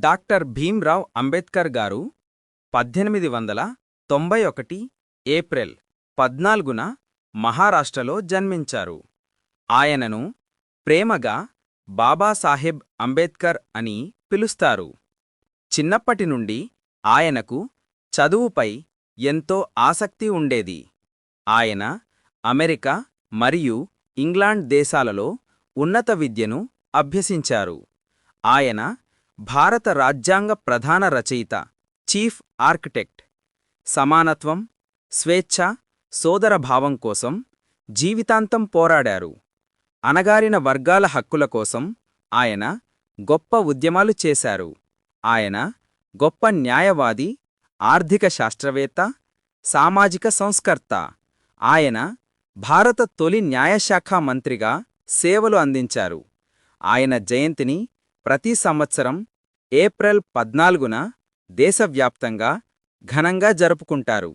Doctor Bhimrao Ambedkar గారు 1891 April 14న మహారాష్ట్రలో జన్మించారు. ఆయనను ప్రేమగా బాబాసాహెబ్ అంబేద్కర్ అని పిలుస్తారు. చిన్నప్పటినుండి ఆయనకు చదువుపై ఎంతో ఆసక్తి ఉండేది. ఆయన అమెరికా మరియు ఇంగ్లాండ్ దేశాలలో ఉన్నత విద్యను అభ్యసించారు. ఆయన భారత రాజ్యాంగ ప్రధాన రచయిత, చీఫ్ ఆర్కిటెక్ట్. సమానత్వం, స్వేచ్ఛ, సోదరభావం కోసం జీవితాంతం పోరాడారు. అణగారిన వర్గాల హక్కుల కోసం ఆయన గొప్ప ఉద్యమాలు చేశారు. ఆయన గొప్ప న్యాయవాది, ఆర్థిక శాస్త్రవేత్త, సామాజిక సంస్కర్త. ఆయన భారత తొలి న్యాయశాఖ మంత్రిగా సేవలు అందించారు. ఆయన జయంతిని ప్రతి సంవత్సరం ఏప్రిల్ 14న దేశవ్యాప్తంగా ఘనంగా జరుపుకుంటారు.